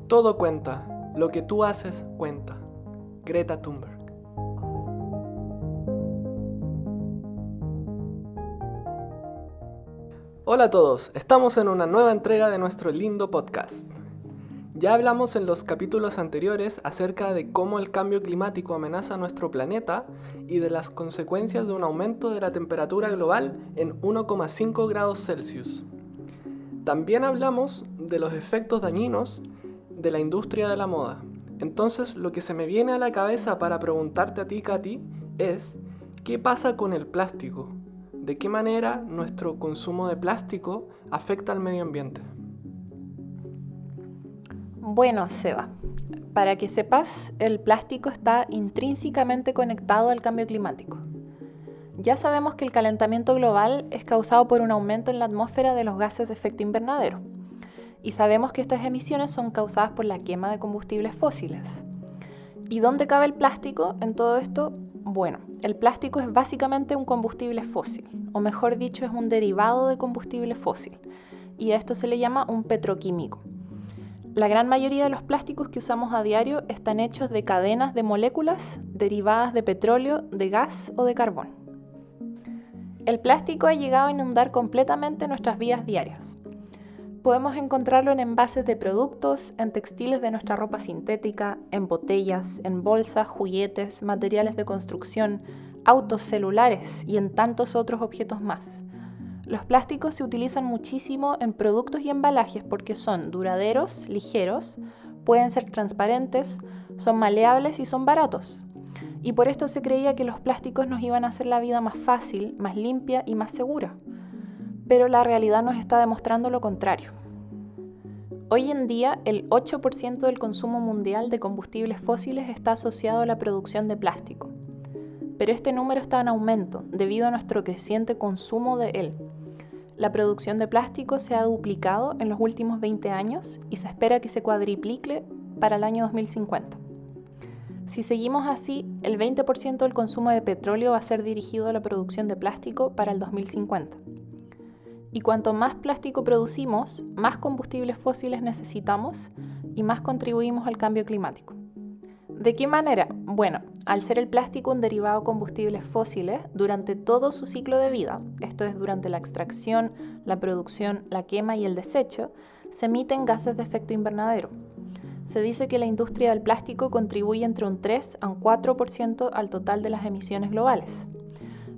Todo cuenta, lo que tú haces cuenta. Greta Thunberg. Hola a todos, estamos en una nueva entrega de nuestro lindo podcast. Ya hablamos en los capítulos anteriores acerca de cómo el cambio climático amenaza nuestro planeta y de las consecuencias de un aumento de la temperatura global en 1,5 grados Celsius. También hablamos de los efectos dañinos de la industria de la moda. Entonces, lo que se me viene a la cabeza para preguntarte a ti, Katy, es ¿qué pasa con el plástico? ¿De qué manera nuestro consumo de plástico afecta al medio ambiente? Bueno, Seba, para que sepas, el plástico está intrínsecamente conectado al cambio climático. Ya sabemos que el calentamiento global es causado por un aumento en la atmósfera de los gases de efecto invernadero. Y sabemos que estas emisiones son causadas por la quema de combustibles fósiles. ¿Y dónde cabe el plástico en todo esto? Bueno, el plástico es básicamente un combustible fósil, o mejor dicho, es un derivado de combustible fósil. Y a esto se le llama un petroquímico. La gran mayoría de los plásticos que usamos a diario están hechos de cadenas de moléculas derivadas de petróleo, de gas o de carbón. El plástico ha llegado a inundar completamente nuestras vidas diarias. Podemos encontrarlo en envases de productos, en textiles de nuestra ropa sintética, en botellas, en bolsas, juguetes, materiales de construcción, autos, celulares y en tantos otros objetos más. Los plásticos se utilizan muchísimo en productos y embalajes porque son duraderos, ligeros, pueden ser transparentes, son maleables y son baratos. Y por esto se creía que los plásticos nos iban a hacer la vida más fácil, más limpia y más segura. Pero la realidad nos está demostrando lo contrario. Hoy en día, el 8% del consumo mundial de combustibles fósiles está asociado a la producción de plástico. Pero este número está en aumento debido a nuestro creciente consumo de él. La producción de plástico se ha duplicado en los últimos 20 años y se espera que se cuadriplique para el año 2050. Si seguimos así, el 20% del consumo de petróleo va a ser dirigido a la producción de plástico para el 2050. Y cuanto más plástico producimos, más combustibles fósiles necesitamos y más contribuimos al cambio climático. ¿De qué manera? Bueno, al ser el plástico un derivado de combustibles fósiles, durante todo su ciclo de vida, esto es durante la extracción, la producción, la quema y el desecho, se emiten gases de efecto invernadero. Se dice que la industria del plástico contribuye entre un 3 a un 4% al total de las emisiones globales.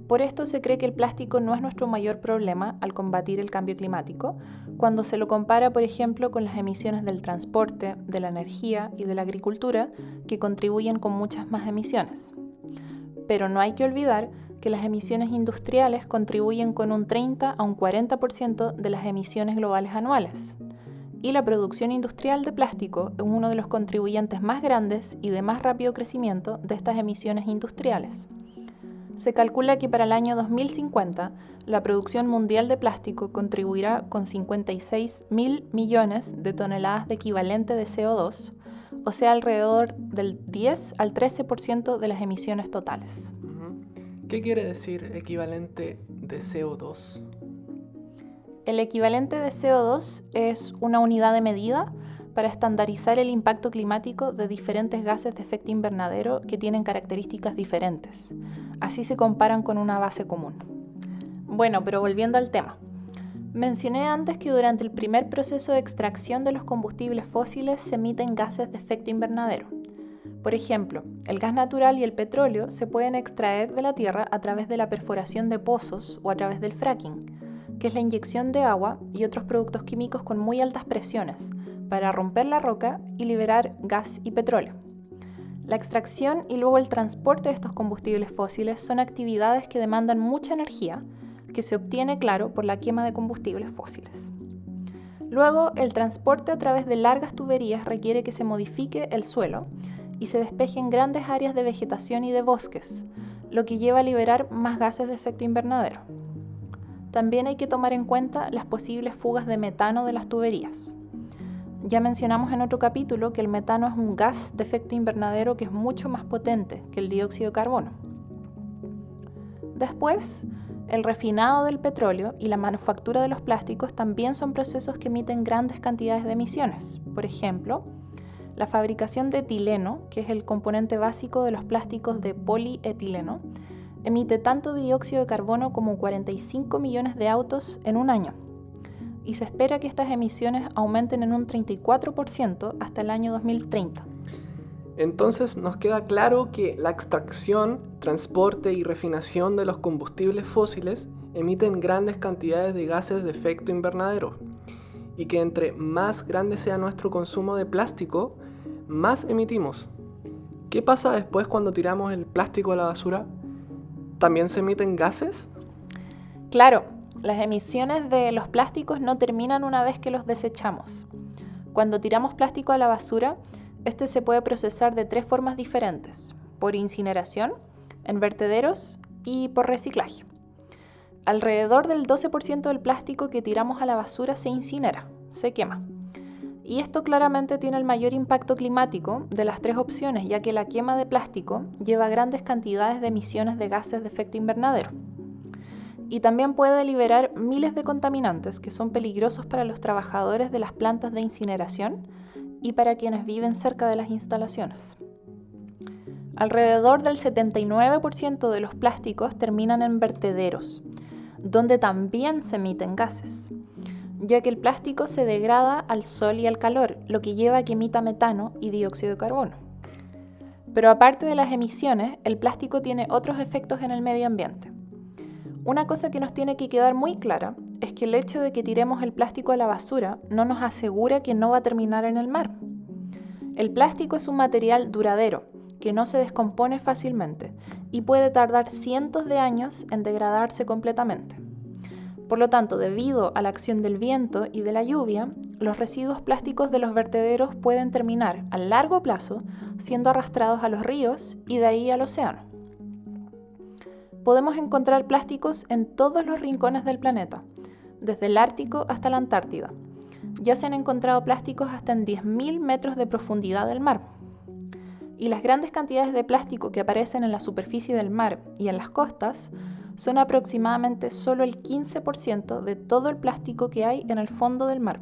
Por esto se cree que el plástico no es nuestro mayor problema al combatir el cambio climático, cuando se lo compara, por ejemplo, con las emisiones del transporte, de la energía y de la agricultura, que contribuyen con muchas más emisiones. Pero no hay que olvidar que las emisiones industriales contribuyen con un 30 a un 40% de las emisiones globales anuales. Y la producción industrial de plástico es uno de los contribuyentes más grandes y de más rápido crecimiento de estas emisiones industriales. Se calcula que para el año 2050 la producción mundial de plástico contribuirá con 56.000 millones de toneladas de equivalente de CO2, o sea, alrededor del 10 al 13% de las emisiones totales. ¿Qué quiere decir equivalente de CO2? El equivalente de CO2 es una unidad de medida para estandarizar el impacto climático de diferentes gases de efecto invernadero que tienen características diferentes. Así se comparan con una base común. Bueno, pero volviendo al tema. Mencioné antes que durante el primer proceso de extracción de los combustibles fósiles se emiten gases de efecto invernadero. Por ejemplo, el gas natural y el petróleo se pueden extraer de la tierra a través de la perforación de pozos o a través del fracking, que es la inyección de agua y otros productos químicos con muy altas presiones para romper la roca y liberar gas y petróleo. La extracción y luego el transporte de estos combustibles fósiles son actividades que demandan mucha energía, que se obtiene, claro, por la quema de combustibles fósiles. Luego, el transporte a través de largas tuberías requiere que se modifique el suelo y se despejen grandes áreas de vegetación y de bosques, lo que lleva a liberar más gases de efecto invernadero. También hay que tomar en cuenta las posibles fugas de metano de las tuberías. Ya mencionamos en otro capítulo que el metano es un gas de efecto invernadero que es mucho más potente que el dióxido de carbono. Después, el refinado del petróleo y la manufactura de los plásticos también son procesos que emiten grandes cantidades de emisiones. Por ejemplo, la fabricación de etileno, que es el componente básico de los plásticos de polietileno, emite tanto dióxido de carbono como 45 millones de autos en un año. Y se espera que estas emisiones aumenten en un 34% hasta el año 2030. Entonces nos queda claro que la extracción, transporte y refinación de los combustibles fósiles emiten grandes cantidades de gases de efecto invernadero y que entre más grande sea nuestro consumo de plástico, más emitimos. ¿Qué pasa después cuando tiramos el plástico a la basura? ¿También se emiten gases? Claro, las emisiones de los plásticos no terminan una vez que los desechamos. Cuando tiramos plástico a la basura, este se puede procesar de 3 formas diferentes: por incineración, en vertederos y por reciclaje. Alrededor del 12% del plástico que tiramos a la basura se incinera, se quema. Y esto claramente tiene el mayor impacto climático de las 3 opciones, ya que la quema de plástico lleva grandes cantidades de emisiones de gases de efecto invernadero. Y también puede liberar miles de contaminantes que son peligrosos para los trabajadores de las plantas de incineración y para quienes viven cerca de las instalaciones. Alrededor del 79% de los plásticos terminan en vertederos, donde también se emiten gases, ya que el plástico se degrada al sol y al calor, lo que lleva a que emita metano y dióxido de carbono. Pero aparte de las emisiones, el plástico tiene otros efectos en el medio ambiente. Una cosa que nos tiene que quedar muy clara es que el hecho de que tiremos el plástico a la basura no nos asegura que no va a terminar en el mar. El plástico es un material duradero, que no se descompone fácilmente y puede tardar cientos de años en degradarse completamente. Por lo tanto, debido a la acción del viento y de la lluvia, los residuos plásticos de los vertederos pueden terminar a largo plazo siendo arrastrados a los ríos y de ahí al océano. Podemos encontrar plásticos en todos los rincones del planeta, desde el Ártico hasta la Antártida. Ya se han encontrado plásticos hasta en 10.000 metros de profundidad del mar. Y las grandes cantidades de plástico que aparecen en la superficie del mar y en las costas son aproximadamente solo el 15% de todo el plástico que hay en el fondo del mar.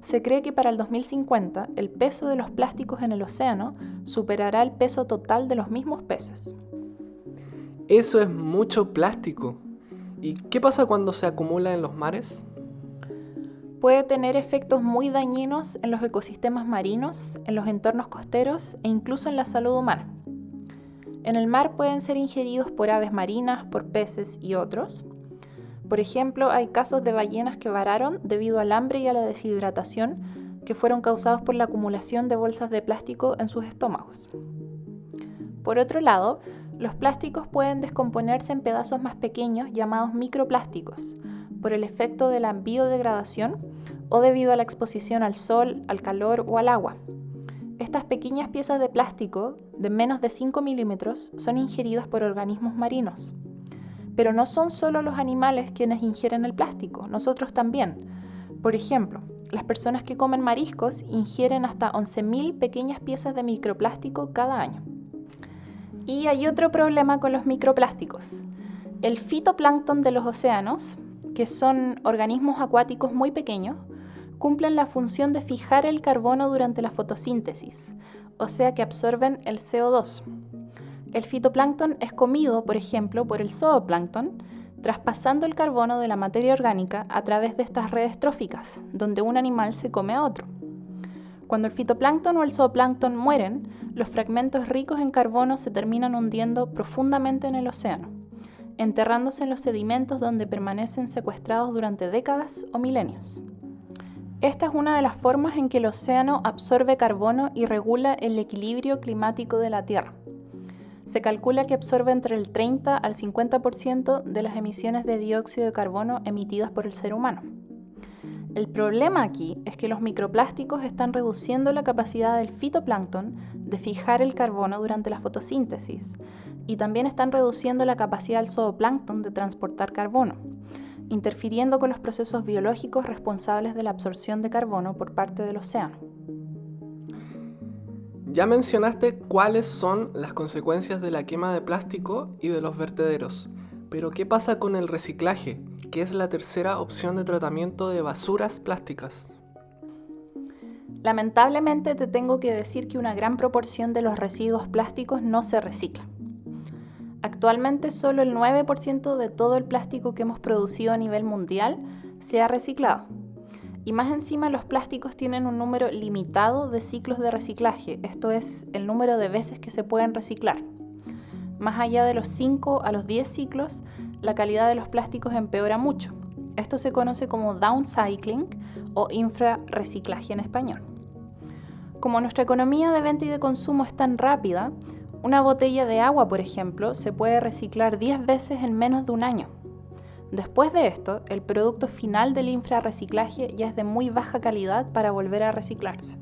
Se cree que para el 2050 el peso de los plásticos en el océano superará el peso total de los mismos peces. Eso es mucho plástico. ¿Y qué pasa cuando se acumula en los mares? Puede tener efectos muy dañinos en los ecosistemas marinos, en los entornos costeros e incluso en la salud humana. En el mar pueden ser ingeridos por aves marinas, por peces y otros. Por ejemplo, hay casos de ballenas que vararon debido al hambre y a la deshidratación que fueron causados por la acumulación de bolsas de plástico en sus estómagos. Por otro lado, los plásticos pueden descomponerse en pedazos más pequeños llamados microplásticos por el efecto de la biodegradación o debido a la exposición al sol, al calor o al agua. Estas pequeñas piezas de plástico de menos de 5 milímetros son ingeridas por organismos marinos. Pero no son solo los animales quienes ingieren el plástico, nosotros también. Por ejemplo, las personas que comen mariscos ingieren hasta 11.000 pequeñas piezas de microplástico cada año. Y hay otro problema con los microplásticos. El fitoplancton de los océanos, que son organismos acuáticos muy pequeños, cumplen la función de fijar el carbono durante la fotosíntesis, o sea que absorben el CO2. El fitoplancton es comido, por ejemplo, por el zooplancton, traspasando el carbono de la materia orgánica a través de estas redes tróficas, donde un animal se come a otro. Cuando el fitoplancton o el zooplancton mueren, los fragmentos ricos en carbono se terminan hundiendo profundamente en el océano, enterrándose en los sedimentos donde permanecen secuestrados durante décadas o milenios. Esta es una de las formas en que el océano absorbe carbono y regula el equilibrio climático de la Tierra. Se calcula que absorbe entre el 30 al 50% de las emisiones de dióxido de carbono emitidas por el ser humano. El problema aquí es que los microplásticos están reduciendo la capacidad del fitoplancton de fijar el carbono durante la fotosíntesis y también están reduciendo la capacidad del zooplancton de transportar carbono, interfiriendo con los procesos biológicos responsables de la absorción de carbono por parte del océano. Ya mencionaste cuáles son las consecuencias de la quema de plástico y de los vertederos, pero ¿qué pasa con el reciclaje, que es la tercera opción de tratamiento de basuras plásticas? Lamentablemente te tengo que decir que una gran proporción de los residuos plásticos no se recicla. Actualmente solo el 9% de todo el plástico que hemos producido a nivel mundial se ha reciclado. Y más encima los plásticos tienen un número limitado de ciclos de reciclaje, esto es, el número de veces que se pueden reciclar. Más allá de los 5 a los 10 ciclos, la calidad de los plásticos empeora mucho. Esto se conoce como downcycling o infrarreciclaje en español. Como nuestra economía de venta y de consumo es tan rápida, una botella de agua, por ejemplo, se puede reciclar 10 veces en menos de un año. Después de esto, el producto final del infrarreciclaje ya es de muy baja calidad para volver a reciclarse.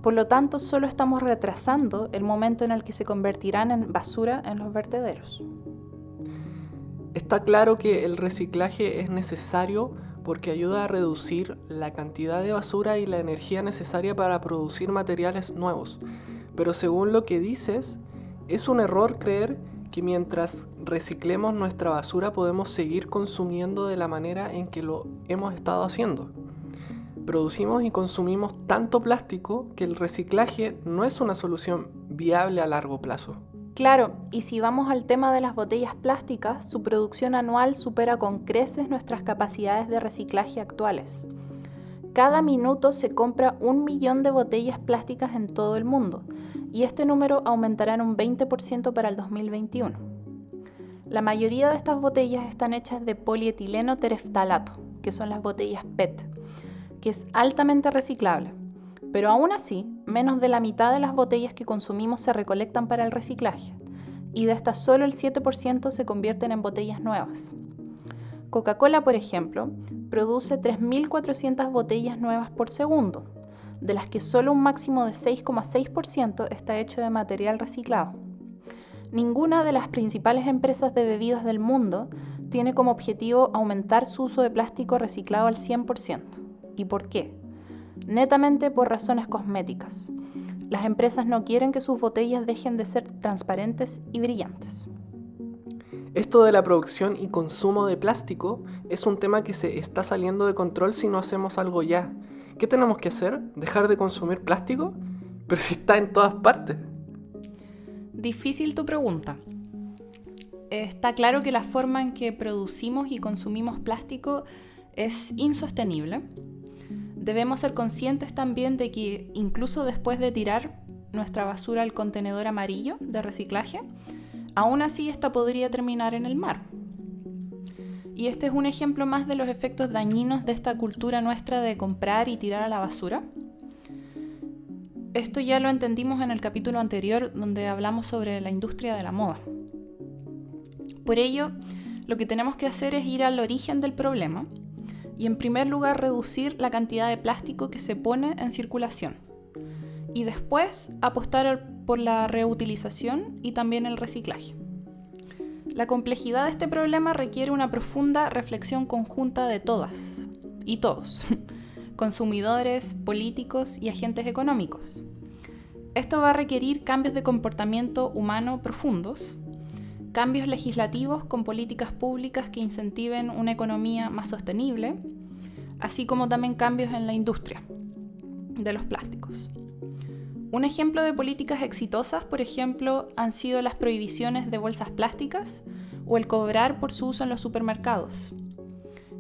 Por lo tanto, solo estamos retrasando el momento en el que se convertirán en basura en los vertederos. Está claro que el reciclaje es necesario porque ayuda a reducir la cantidad de basura y la energía necesaria para producir materiales nuevos. Pero según lo que dices, es un error creer que mientras reciclemos nuestra basura podemos seguir consumiendo de la manera en que lo hemos estado haciendo. Producimos y consumimos tanto plástico que el reciclaje no es una solución viable a largo plazo. Claro, y si vamos al tema de las botellas plásticas, su producción anual supera con creces nuestras capacidades de reciclaje actuales. Cada minuto se compra 1 millón de botellas plásticas en todo el mundo, y este número aumentará en un 20% para el 2021. La mayoría de estas botellas están hechas de polietileno tereftalato, que son las botellas PET, que es altamente reciclable. Pero aún así, menos de la mitad de las botellas que consumimos se recolectan para el reciclaje, y de estas solo el 7% se convierten en botellas nuevas. Coca-Cola, por ejemplo, produce 3.400 botellas nuevas por segundo, de las que solo un máximo de 6,6% está hecho de material reciclado. Ninguna de las principales empresas de bebidas del mundo tiene como objetivo aumentar su uso de plástico reciclado al 100%. ¿Y por qué? Netamente por razones cosméticas. Las empresas no quieren que sus botellas dejen de ser transparentes y brillantes. Esto de la producción y consumo de plástico es un tema que se está saliendo de control si no hacemos algo ya. ¿Qué tenemos que hacer? ¿Dejar de consumir plástico? Pero si está en todas partes. Difícil tu pregunta. Está claro que la forma en que producimos y consumimos plástico es insostenible. Debemos ser conscientes también de que incluso después de tirar nuestra basura al contenedor amarillo de reciclaje, aún así esta podría terminar en el mar. Y este es un ejemplo más de los efectos dañinos de esta cultura nuestra de comprar y tirar a la basura. Esto ya lo entendimos en el capítulo anterior donde hablamos sobre la industria de la moda. Por ello, lo que tenemos que hacer es ir al origen del problema y en primer lugar reducir la cantidad de plástico que se pone en circulación y después apostar por la reutilización y también el reciclaje. La complejidad de este problema requiere una profunda reflexión conjunta de todas y todos, consumidores, políticos y agentes económicos. Esto va a requerir cambios de comportamiento humano profundos, cambios legislativos con políticas públicas que incentiven una economía más sostenible, así como también cambios en la industria de los plásticos. Un ejemplo de políticas exitosas, por ejemplo, han sido las prohibiciones de bolsas plásticas o el cobrar por su uso en los supermercados.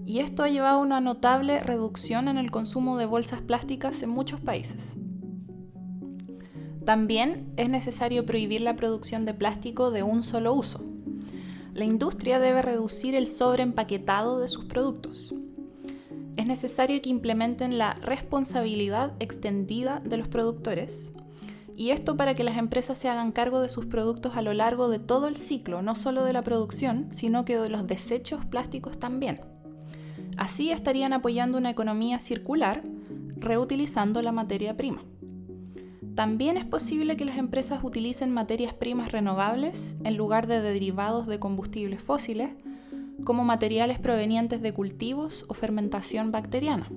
Y esto ha llevado a una notable reducción en el consumo de bolsas plásticas en muchos países. También es necesario prohibir la producción de plástico de un solo uso. La industria debe reducir el sobreempaquetado de sus productos. Es necesario que implementen la responsabilidad extendida de los productores, y esto para que las empresas se hagan cargo de sus productos a lo largo de todo el ciclo, no solo de la producción, sino que de los desechos plásticos también. Así estarían apoyando una economía circular, reutilizando la materia prima. También es posible que las empresas utilicen materias primas renovables en lugar de derivados de combustibles fósiles, como materiales provenientes de cultivos o fermentación bacteriana.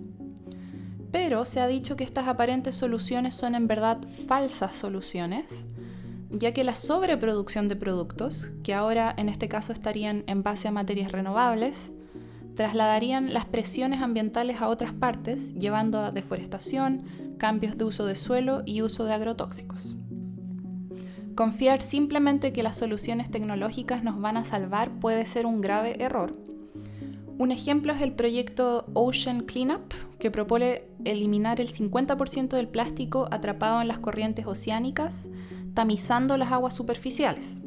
Pero se ha dicho que estas aparentes soluciones son en verdad falsas soluciones, ya que la sobreproducción de productos, que ahora en este caso estarían en base a materias renovables, trasladarían las presiones ambientales a otras partes, llevando a deforestación, cambios de uso de suelo y uso de agrotóxicos. Confiar simplemente que las soluciones tecnológicas nos van a salvar puede ser un grave error. Un ejemplo es el proyecto Ocean Cleanup, que propone eliminar el 50% del plástico atrapado en las corrientes oceánicas, tamizando las aguas superficiales.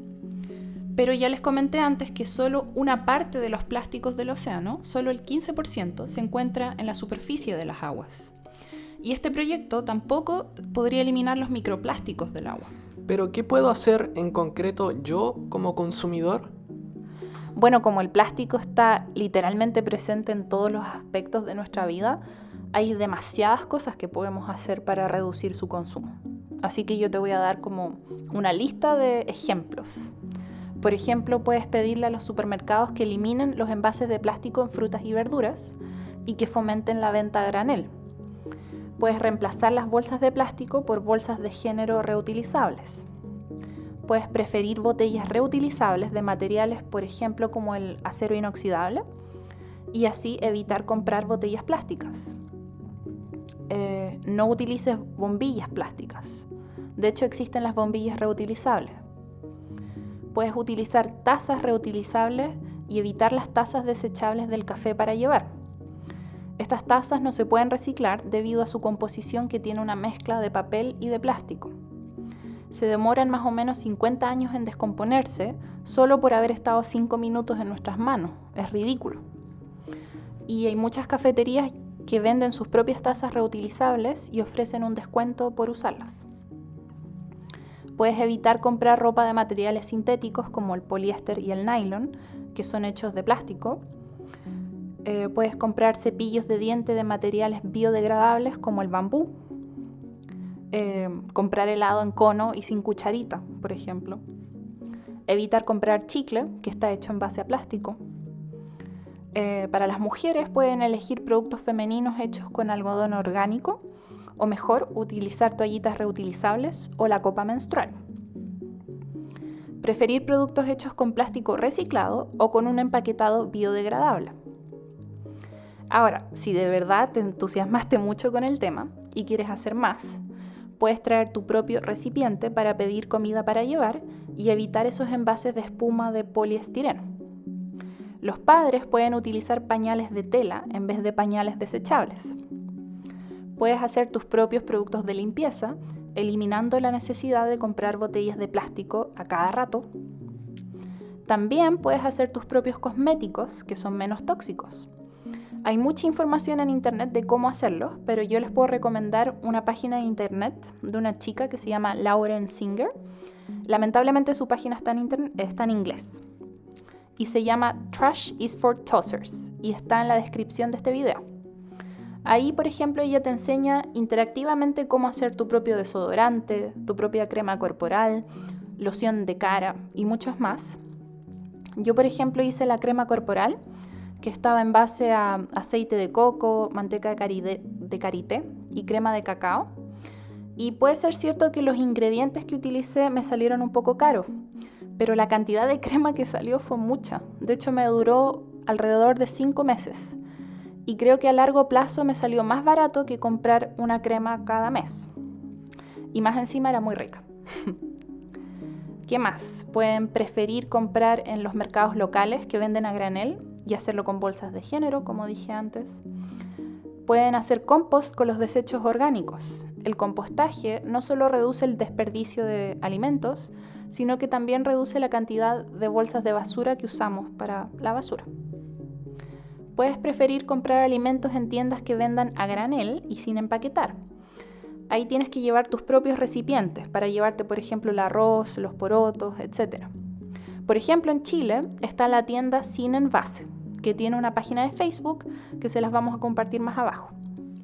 Pero ya les comenté antes que solo una parte de los plásticos del océano, solo el 15%, se encuentra en la superficie de las aguas. Y este proyecto tampoco podría eliminar los microplásticos del agua. ¿Pero qué puedo hacer en concreto yo como consumidor? Bueno, como el plástico está literalmente presente en todos los aspectos de nuestra vida, hay demasiadas cosas que podemos hacer para reducir su consumo. Así que yo te voy a dar como una lista de ejemplos. Por ejemplo, puedes pedirle a los supermercados que eliminen los envases de plástico en frutas y verduras y que fomenten la venta a granel. Puedes reemplazar las bolsas de plástico por bolsas de género reutilizables. Puedes preferir botellas reutilizables de materiales, por ejemplo, como el acero inoxidable, y así evitar comprar botellas plásticas. No utilices bombillas plásticas. De hecho, existen las bombillas reutilizables. Puedes utilizar tazas reutilizables y evitar las tazas desechables del café para llevar. Estas tazas no se pueden reciclar debido a su composición, que tiene una mezcla de papel y de plástico. Se demoran más o menos 50 años en descomponerse solo por haber estado 5 minutos en nuestras manos. Es ridículo. Y hay muchas cafeterías que venden sus propias tazas reutilizables y ofrecen un descuento por usarlas. Puedes evitar comprar ropa de materiales sintéticos como el poliéster y el nylon, que son hechos de plástico. Puedes comprar cepillos de diente de materiales biodegradables como el bambú. Comprar helado en cono y sin cucharita, por ejemplo. Evitar comprar chicle, que está hecho en base a plástico. Para las mujeres pueden elegir productos femeninos hechos con algodón orgánico, o mejor, utilizar toallitas reutilizables o la copa menstrual. Preferir productos hechos con plástico reciclado o con un empaquetado biodegradable. Ahora, si de verdad te entusiasmaste mucho con el tema y quieres hacer más, puedes traer tu propio recipiente para pedir comida para llevar y evitar esos envases de espuma de poliestireno. Los padres pueden utilizar pañales de tela en vez de pañales desechables. Puedes hacer tus propios productos de limpieza, eliminando la necesidad de comprar botellas de plástico a cada rato. También puedes hacer tus propios cosméticos, que son menos tóxicos. Hay mucha información en internet de cómo hacerlo, pero yo les puedo recomendar una página de internet de una chica que se llama Lauren Singer. Lamentablemente su página está en inglés. Y se llama Trash is for Tossers y está en la descripción de este video. Ahí, por ejemplo, ella te enseña interactivamente cómo hacer tu propio desodorante, tu propia crema corporal, loción de cara y muchos más. Yo, por ejemplo, hice la crema corporal, que estaba en base a aceite de coco, manteca de karité y crema de cacao. Y puede ser cierto que los ingredientes que utilicé me salieron un poco caros, pero la cantidad de crema que salió fue mucha. De hecho, me duró alrededor de 5 meses. Y creo que a largo plazo me salió más barato que comprar una crema cada mes. Y más encima era muy rica. ¿Qué más? Pueden preferir comprar en los mercados locales que venden a granel y hacerlo con bolsas de género, como dije antes. Pueden hacer compost con los desechos orgánicos. El compostaje no solo reduce el desperdicio de alimentos, sino que también reduce la cantidad de bolsas de basura que usamos para la basura. Puedes preferir comprar alimentos en tiendas que vendan a granel y sin empaquetar. Ahí tienes que llevar tus propios recipientes para llevarte, por ejemplo, el arroz, los porotos, etc. Por ejemplo, en Chile está la tienda Sin Envase, que tiene una página de Facebook que se las vamos a compartir más abajo,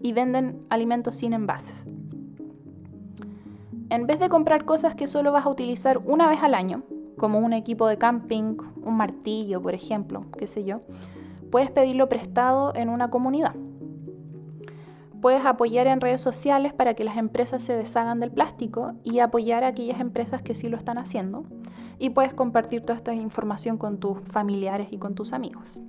y venden alimentos sin envases. En vez de comprar cosas que solo vas a utilizar una vez al año, como un equipo de camping, un martillo, por ejemplo, qué sé yo, puedes pedirlo prestado en una comunidad. Puedes apoyar en redes sociales para que las empresas se deshagan del plástico y apoyar a aquellas empresas que sí lo están haciendo. Y puedes compartir toda esta información con tus familiares y con tus amigos.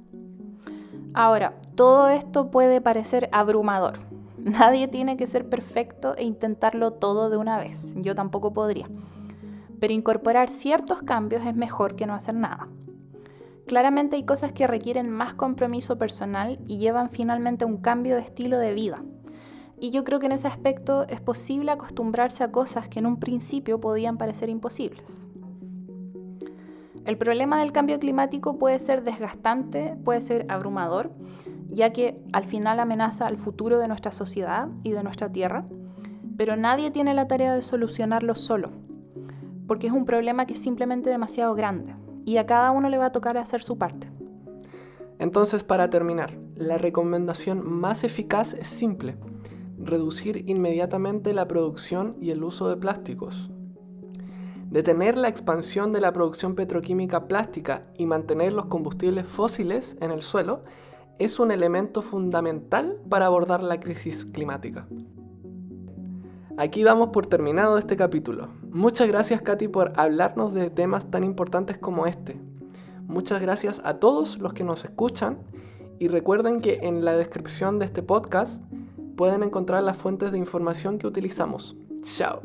Ahora, todo esto puede parecer abrumador, Nadie tiene que ser perfecto e intentarlo todo de una vez. Yo tampoco podría. Pero incorporar ciertos cambios es mejor que no hacer nada. Claramente hay cosas que requieren más compromiso personal y llevan finalmente a un cambio de estilo de vida. Y yo creo que en ese aspecto es posible acostumbrarse a cosas que en un principio podían parecer imposibles. El problema del cambio climático puede ser desgastante, puede ser abrumador, ya que al final amenaza al futuro de nuestra sociedad y de nuestra tierra, pero nadie tiene la tarea de solucionarlo solo, porque es un problema que es simplemente demasiado grande y a cada uno le va a tocar hacer su parte. Entonces, para terminar, la recomendación más eficaz es simple: reducir inmediatamente la producción y el uso de plásticos. Detener la expansión de la producción petroquímica plástica y mantener los combustibles fósiles en el suelo es un elemento fundamental para abordar la crisis climática. Aquí damos por terminado este capítulo. Muchas gracias, Katy, por hablarnos de temas tan importantes como este. Muchas gracias a todos los que nos escuchan y recuerden que en la descripción de este podcast pueden encontrar las fuentes de información que utilizamos. ¡Chao!